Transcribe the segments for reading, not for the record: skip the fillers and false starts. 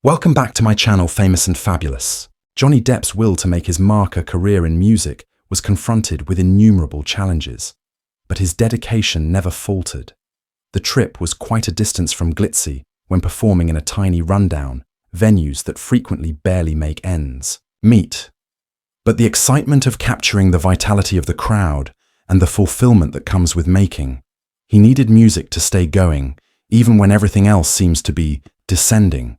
Welcome back to my channel, Famous and Fabulous. Johnny Depp's will to make his mark a career in music was confronted with innumerable challenges, but his dedication never faltered. The trip was quite a distance from glitzy when performing in a tiny rundown, venues that frequently barely make ends meet. But the excitement of capturing the vitality of the crowd and the fulfillment that comes with making, he needed music to stay going, even when everything else seems to be descending.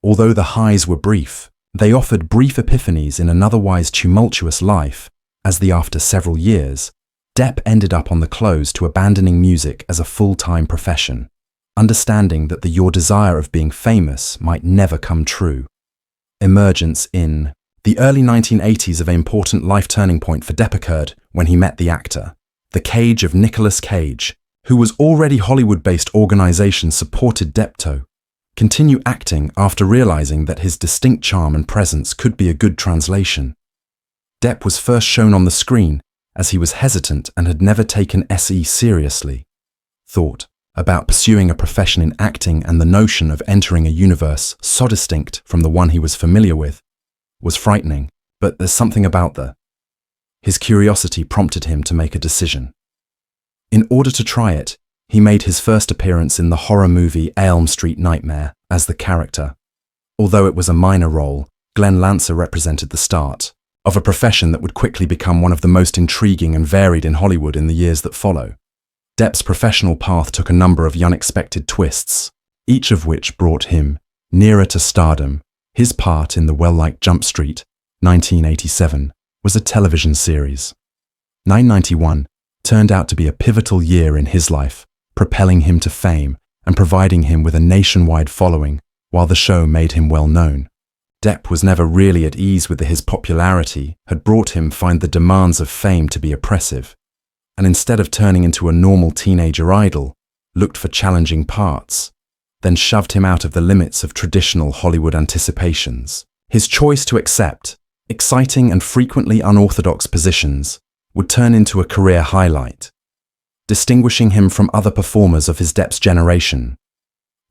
Although the highs were brief, they offered brief epiphanies in an otherwise tumultuous life, as after several years, Depp ended up on the close to abandoning music as a full-time profession, understanding that your desire of being famous might never come true. Emergence in the early 1980s of an important life turning point for Depp occurred when he met the actor, the Cage of Nicolas Cage, who was already Hollywood-based organization supported Depp to continue acting after realizing that his distinct charm and presence could be a good translation. Depp was first shown on the screen as he was hesitant and had never taken SE seriously. Thought about pursuing a profession in acting and the notion of entering a universe so distinct from the one he was familiar with was frightening, but there's something about his curiosity prompted him to make a decision. In order to try it, he made his first appearance in the horror movie Elm Street Nightmare as the character. Although it was a minor role, Glenn Lancer represented the start of a profession that would quickly become one of the most intriguing and varied in Hollywood in the years that follow. Depp's professional path took a number of unexpected twists, each of which brought him nearer to stardom. His part in the well-liked Jump Street, 1987, was a television series. 1991 turned out to be a pivotal year in his life, propelling him to fame and providing him with a nationwide following, while the show made him well known. Depp was never really at ease with his popularity had brought him find the demands of fame to be oppressive, and instead of turning into a normal teenager idol, looked for challenging parts, then shoved him out of the limits of traditional Hollywood anticipations. His choice to accept exciting and frequently unorthodox positions would turn into a career highlight, distinguishing him from other performers of his Depp's generation.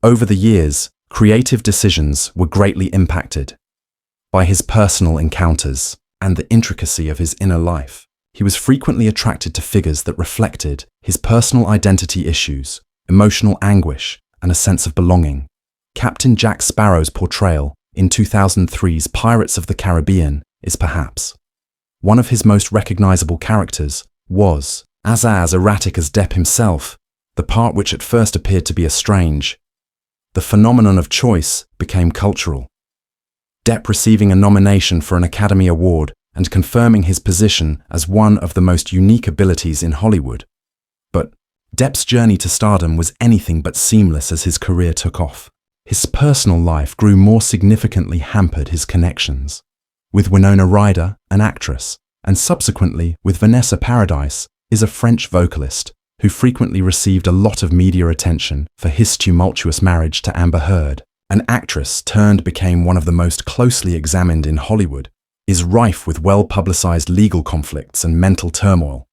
Over the years, creative decisions were greatly impacted by his personal encounters and the intricacy of his inner life. He was frequently attracted to figures that reflected his personal identity issues, emotional anguish, and a sense of belonging. Captain Jack Sparrow's portrayal in 2003's Pirates of the Caribbean is perhaps one of his most recognizable characters. Was as erratic as Depp himself, the part which at first appeared to be strange. The phenomenon of choice became cultural. Depp receiving a nomination for an Academy Award and confirming his position as one of the most unique abilities in Hollywood. But Depp's journey to stardom was anything but seamless as his career took off. His personal life grew more significantly hampered his connections with Winona Ryder, an actress, and subsequently with Vanessa Paradis, is a French vocalist who frequently received a lot of media attention for his tumultuous marriage to Amber Heard. An actress turned became one of the most closely examined in Hollywood, is rife with well-publicized legal conflicts and mental turmoil.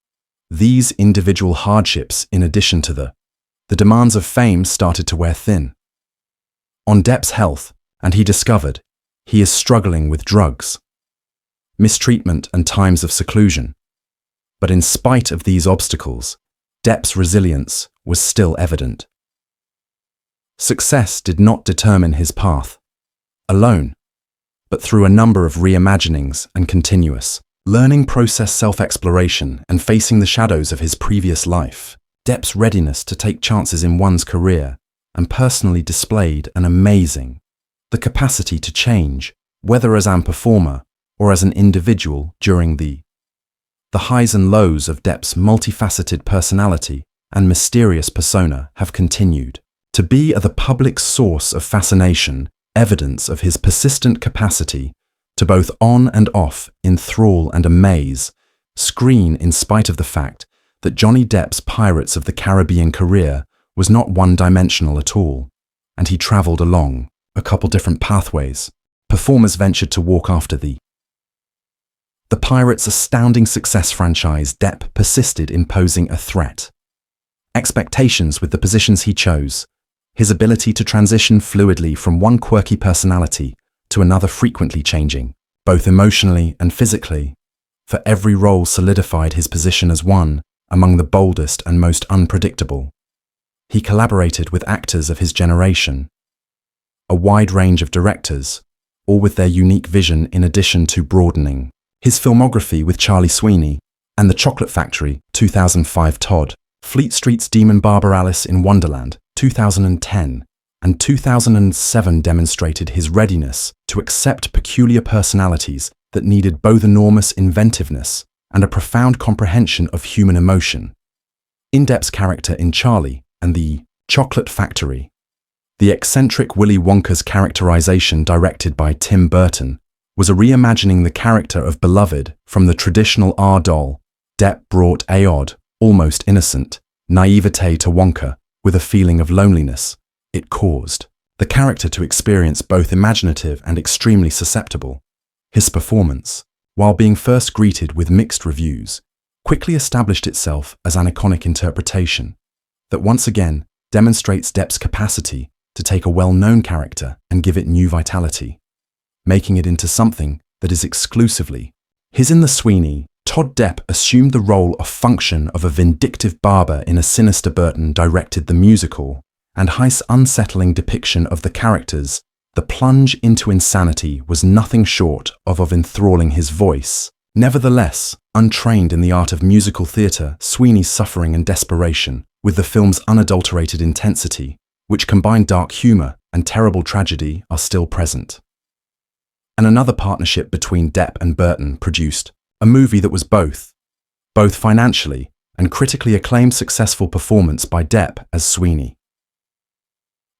These individual hardships, in addition to the demands of fame, started to wear thin on Depp's health, and he discovered he is struggling with drugs, mistreatment, and times of seclusion. But in spite of these obstacles, Depp's resilience was still evident. Success did not determine his path alone, but through a number of reimaginings and continuous learning process, self-exploration, and facing the shadows of his previous life. Depp's readiness to take chances in one's career and personally displayed an amazing the capacity to change, whether as an performer or as an individual. During the highs and lows of Depp's multifaceted personality and mysterious persona have continued to be the public source of fascination, evidence of his persistent capacity to both on and off enthrall and amaze screen, in spite of the fact that Johnny Depp's Pirates of the Caribbean career was not one-dimensional at all, and he traveled along a couple different pathways. Performers ventured to walk after the Pirates' astounding success franchise. Depp persisted in posing a threat. Expectations with the positions he chose his ability to transition fluidly from one quirky personality to another frequently changing, both emotionally and physically. For every role solidified his position as one among the boldest and most unpredictable. He collaborated with actors of his generation, a wide range of directors, all with their unique vision in addition to broadening his filmography with Charlie Sweeney and The Chocolate Factory, 2005 Todd, Fleet Street's Demon Barber Alice in Wonderland, 2010, and 2007 demonstrated his readiness to accept peculiar personalities that needed both enormous inventiveness and a profound comprehension of human emotion. Depp's character in Charlie and The Chocolate Factory. The eccentric Willy Wonka's characterization, directed by Tim Burton, was a reimagining the character of Beloved from the traditional R-doll. Depp brought a odd, almost innocent, naivete to Wonka with a feeling of loneliness it caused the character to experience both imaginative and extremely susceptible. His performance, while being first greeted with mixed reviews, quickly established itself as an iconic interpretation that once again demonstrates Depp's capacity to take a well-known character and give it new vitality, making it into something that is exclusively his. In The Sweeney, Todd Depp assumed the role of function of a vindictive barber in a sinister Burton-directed the musical, and Heist's unsettling depiction of the characters. The plunge into insanity was nothing short of enthralling his voice. Nevertheless, untrained in the art of musical theatre, Sweeney's suffering and desperation, with the film's unadulterated intensity, which combined dark humour and terrible tragedy, are still present. And another partnership between Depp and Burton produced a movie that was both financially and critically acclaimed successful performance by Depp as Sweeney.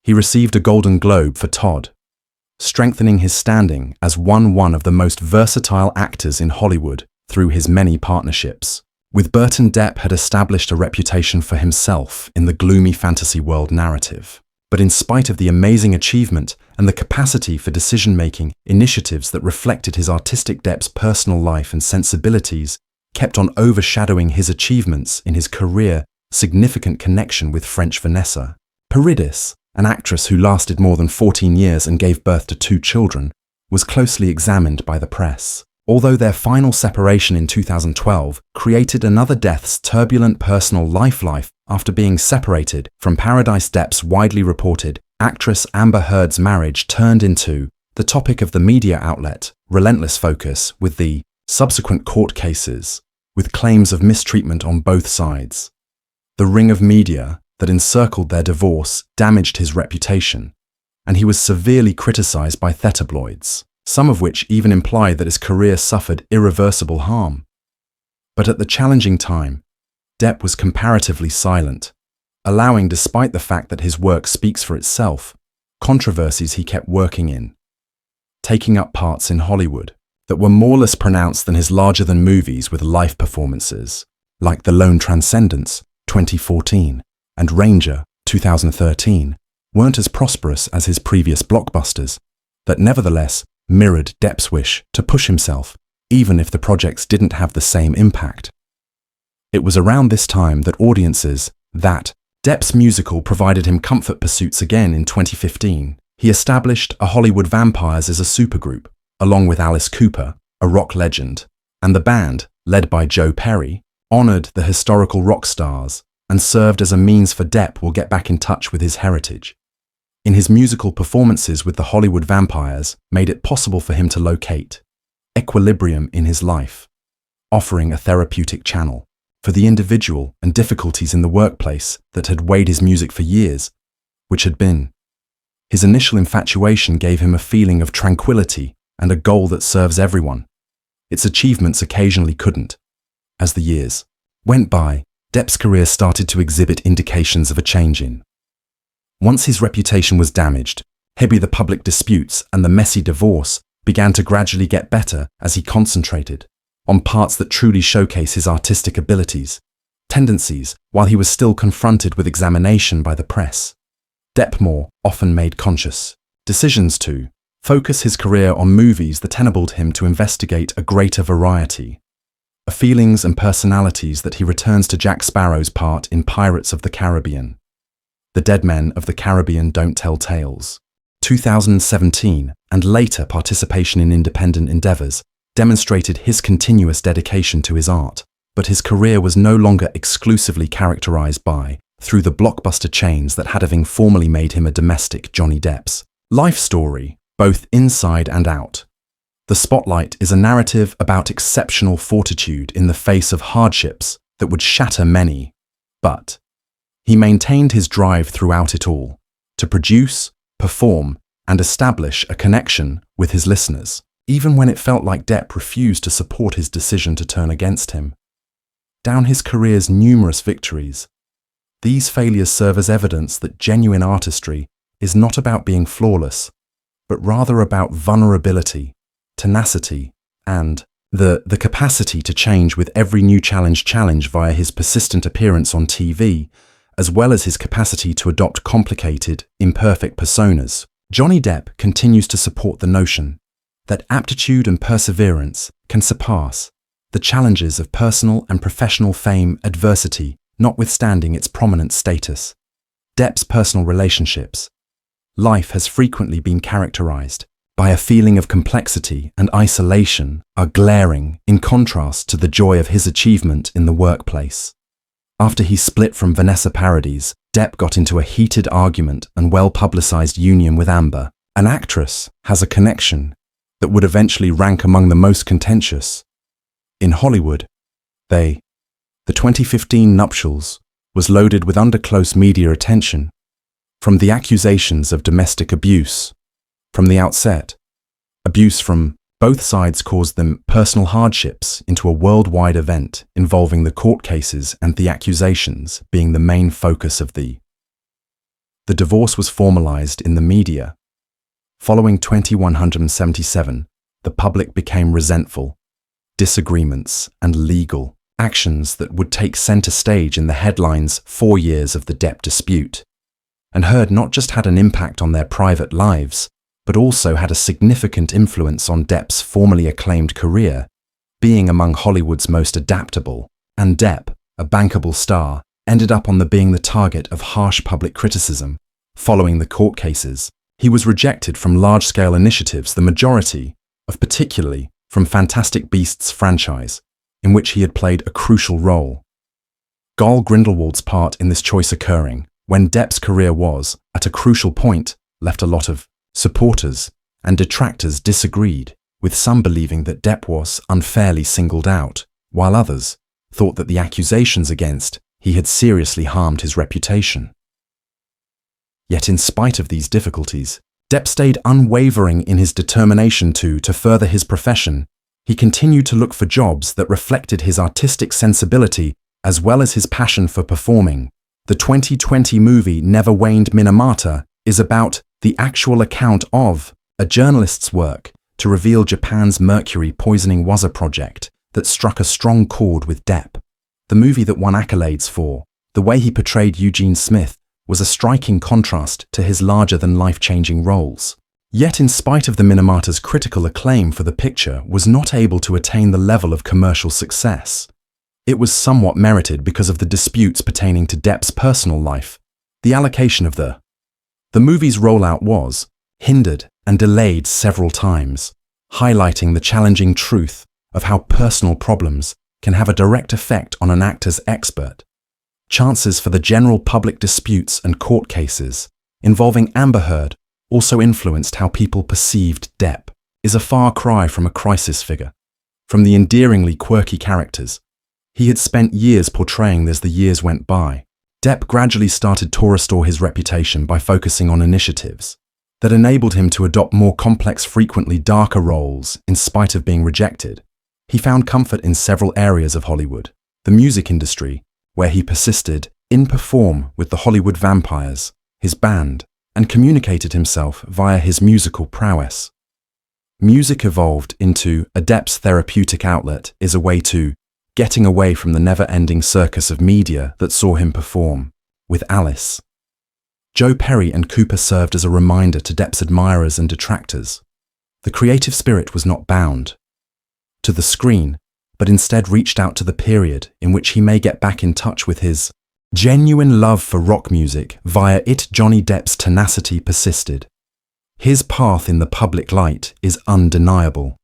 He received a Golden Globe for Todd, strengthening his standing as one of the most versatile actors in Hollywood through his many partnerships. With Burton, Depp had established a reputation for himself in the gloomy fantasy world narrative. But in spite of the amazing achievement and the capacity for decision-making, initiatives that reflected his artistic Depp's personal life and sensibilities kept on overshadowing his achievements in his career. Significant connection with French Vanessa Paradis, an actress who lasted more than 14 years and gave birth to 2 children, was closely examined by the press. Although their final separation in 2012 created another death's turbulent personal life after being separated from Paradise, Depp's widely reported actress Amber Heard's marriage turned into the topic of the media outlet relentless focus, with the subsequent court cases, with claims of mistreatment on both sides. The ring of media that encircled their divorce damaged his reputation, and he was severely criticized by tabloids, some of which even implied that his career suffered irreversible harm. But at the challenging time, Depp was comparatively silent, allowing, despite the fact that his work speaks for itself, controversies he kept working in, taking up parts in Hollywood that were more or less pronounced than his larger-than movies with life performances, like The Lone Transcendence, 2014, and Ranger, 2013, weren't as prosperous as his previous blockbusters, that nevertheless mirrored Depp's wish to push himself, even if the projects didn't have the same impact. It was around this time that Depp's musical provided him comfort pursuits again. In 2015, he established a Hollywood Vampires as a supergroup, along with Alice Cooper, a rock legend, and the band, led by Joe Perry, honored the historical rock stars and served as a means for Depp will get back in touch with his heritage. In his musical performances with the Hollywood Vampires made it possible for him to locate equilibrium in his life, offering a therapeutic channel for the individual and difficulties in the workplace that had weighed his music for years, which had been. His initial infatuation gave him a feeling of tranquility and a goal that serves everyone. Its achievements occasionally couldn't. As the years went by, Depp's career started to exhibit indications of a change in. Once his reputation was damaged, the public disputes and the messy divorce began to gradually get better as he concentrated on parts that truly showcase his artistic abilities, tendencies, while he was still confronted with examination by the press. Depp more often made conscious decisions to focus his career on movies that enabled him to investigate a greater variety of feelings and personalities that he returns to Jack Sparrow's part in Pirates of the Caribbean. The Dead Men of the Caribbean Don't Tell Tales. 2017, and later participation in independent endeavors, demonstrated his continuous dedication to his art, but his career was no longer exclusively characterized by, through the blockbuster chains that had having formerly made him a domestic Johnny Depp's life story, both inside and out. The Spotlight is a narrative about exceptional fortitude in the face of hardships that would shatter many, but he maintained his drive throughout it all, to produce, perform, and establish a connection with his listeners, even when it felt like Depp refused to support his decision to turn against him. Down his career's numerous victories, these failures serve as evidence that genuine artistry is not about being flawless, but rather about vulnerability, tenacity, and the capacity to change with every new challenge via his persistent appearance on TV, as well as his capacity to adopt complicated, imperfect personas. Johnny Depp continues to support the notion that aptitude and perseverance can surpass the challenges of personal and professional fame adversity, notwithstanding its prominent status. Depp's personal relationships. Life has frequently been characterized by a feeling of complexity and isolation are glaring in contrast to the joy of his achievement in the workplace. After he split from Vanessa Paradis, Depp got into a heated argument and well-publicized union with Amber. An actress has a connection that would eventually rank among the most contentious. In Hollywood, the 2015 nuptials was loaded with under-close media attention. From the accusations of domestic abuse, from the outset, abuse from both sides caused them personal hardships into a worldwide event involving the court cases and the accusations being the main focus of the divorce was formalized in the media. Following 2177, the public became resentful. Disagreements and legal actions that would take center stage in the headlines 4 years of the Depp dispute, and Heard not just had an impact on their private lives, but also had a significant influence on Depp's formerly acclaimed career, being among Hollywood's most adaptable, and Depp, a bankable star, ended up being the target of harsh public criticism. Following the court cases, he was rejected from large-scale initiatives, the majority of particularly from Fantastic Beasts franchise, in which he had played a crucial role. Gol Grindelwald's part in this choice occurring when Depp's career was, at a crucial point, left a lot of supporters and detractors disagreed, with some believing that Depp was unfairly singled out, while others thought that the accusations against he had seriously harmed his reputation. Yet in spite of these difficulties, Depp stayed unwavering in his determination to further his profession. He continued to look for jobs that reflected his artistic sensibility as well as his passion for performing. The 2020 movie Never Waned Minamata is about the actual account of a journalist's work to reveal Japan's mercury poisoning was a project that struck a strong chord with Depp. The movie that won accolades for the way he portrayed Eugene Smith was a striking contrast to his larger-than-life-changing roles. Yet in spite of the Minamata's critical acclaim for the picture was not able to attain the level of commercial success. It was somewhat merited because of the disputes pertaining to Depp's personal life. The allocation of the movie's rollout was hindered and delayed several times, highlighting the challenging truth of how personal problems can have a direct effect on an actor's expert. Chances for the general public disputes and court cases involving Amber Heard also influenced how people perceived Depp. Is a far cry from a crisis figure, from the endearingly quirky characters he had spent years portraying as the years went by. Depp gradually started to restore his reputation by focusing on initiatives that enabled him to adopt more complex, frequently darker roles in spite of being rejected. He found comfort in several areas of Hollywood, the music industry, where he persisted in perform with the Hollywood Vampires, his band, and communicated himself via his musical prowess. Music evolved into a Depp's therapeutic outlet is a way to getting away from the never-ending circus of media that saw him perform. With Alice, Joe Perry and Cooper served as a reminder to Depp's admirers and detractors. The creative spirit was not bound to the screen, but instead reached out to the period in which he may get back in touch with his Genuine love for rock music via it Johnny Depp's tenacity persisted. His path in the public light is undeniable,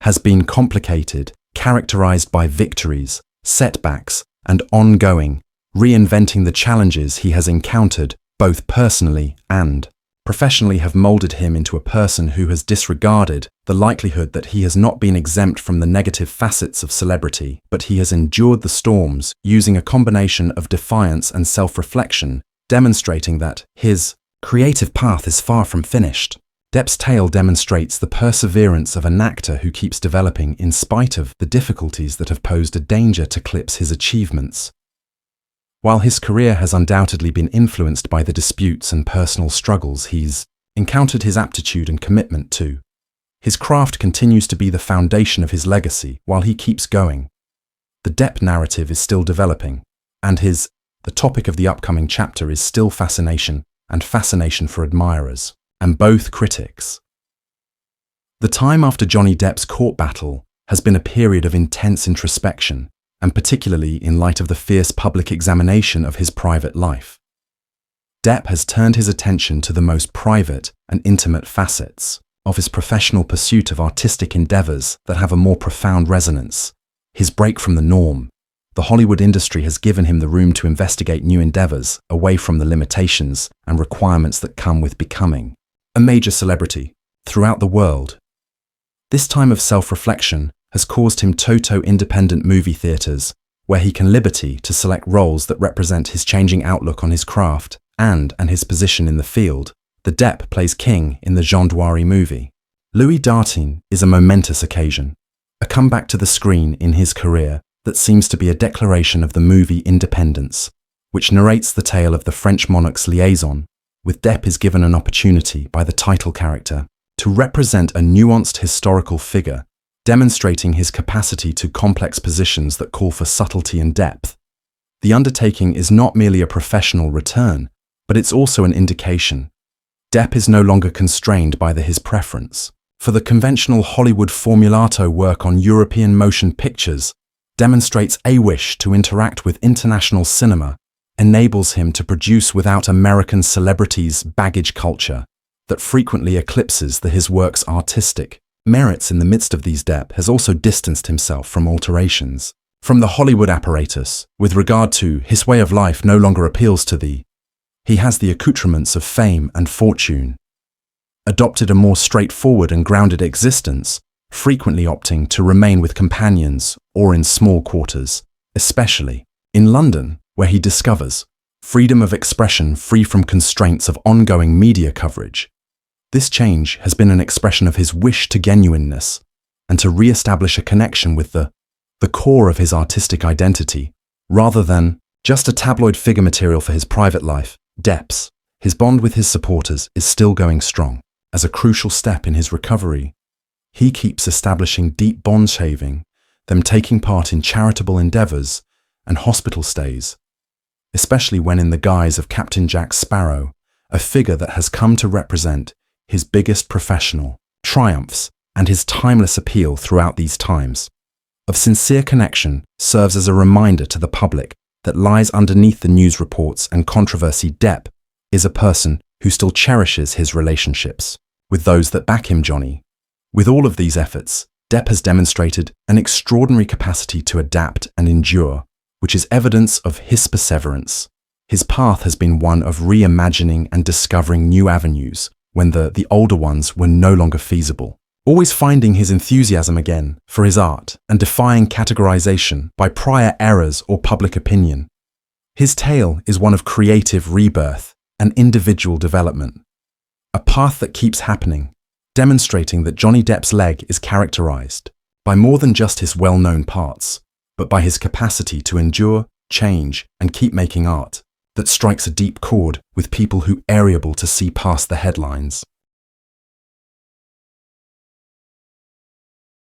has been complicated, characterized by victories, setbacks, and ongoing, reinventing the challenges he has encountered, both personally and professionally, have molded him into a person who has disregarded the likelihood that he has not been exempt from the negative facets of celebrity, but he has endured the storms using a combination of defiance and self-reflection, demonstrating that his creative path is far from finished. Depp's tale demonstrates the perseverance of an actor who keeps developing in spite of the difficulties that have posed a danger to eclipse his achievements. While his career has undoubtedly been influenced by the disputes and personal struggles he's encountered, his aptitude and commitment to his craft continues to be the foundation of his legacy while he keeps going. The Depp narrative is still developing, and the topic of the upcoming chapter is still fascination for admirers and both critics. The time after Johnny Depp's court battle has been a period of intense introspection, and particularly in light of the fierce public examination of his private life. Depp has turned his attention to the most private and intimate facets of his professional pursuit of artistic endeavors that have a more profound resonance. His break from the norm. The Hollywood industry has given him the room to investigate new endeavors away from the limitations and requirements that come with becoming a major celebrity throughout the world. This time of self-reflection has caused him independent movie theaters, where he can liberty to select roles that represent his changing outlook on his craft and his position in the field. The Depp plays King in the Jean Douary movie. Louis Dartin is a momentous occasion, a comeback to the screen in his career that seems to be a declaration of the movie independence, which narrates the tale of the French monarch's liaison, with Depp is given an opportunity by the title character to represent a nuanced historical figure, demonstrating his capacity to complex positions that call for subtlety and depth. The undertaking is not merely a professional return, but it's also an indication. Depp is no longer constrained by his preference for the conventional Hollywood formulato work on European motion pictures, demonstrates a wish to interact with international cinema, enables him to produce without American celebrities' baggage culture that frequently eclipses his work's artistic merits. In the midst of these, Depp has also distanced himself from alterations from the Hollywood apparatus with regard to his way of life no longer appeals to he has the accoutrements of fame and fortune, adopted a more straightforward and grounded existence, frequently opting to remain with companions or in small quarters, especially in London, where he discovers freedom of expression free from constraints of ongoing media coverage. This change has been an expression of his wish to genuineness and to re-establish a connection with the core of his artistic identity, rather than just a tabloid figure material for his private life. His bond with his supporters is still going strong. As a crucial step in his recovery, he keeps establishing deep bond shaving, them taking part in charitable endeavors and hospital stays, especially when in the guise of Captain Jack Sparrow, a figure that has come to represent his biggest professional triumphs and his timeless appeal throughout these times of sincere connection serves as a reminder to the public that lies underneath the news reports and controversy. Depp is a person who still cherishes his relationships with those that back him. Johnny. With all of these efforts, Depp has demonstrated an extraordinary capacity to adapt and endure, which is evidence of his perseverance. His path has been one of reimagining and discovering new avenues when the older ones were no longer feasible, always finding his enthusiasm again for his art and defying categorization by prior errors or public opinion. His tale is one of creative rebirth and individual development, a path that keeps happening, demonstrating that Johnny Depp's leg is characterized by more than just his well-known parts, but by his capacity to endure, change, and keep making art that strikes a deep chord with people who are able to see past the headlines.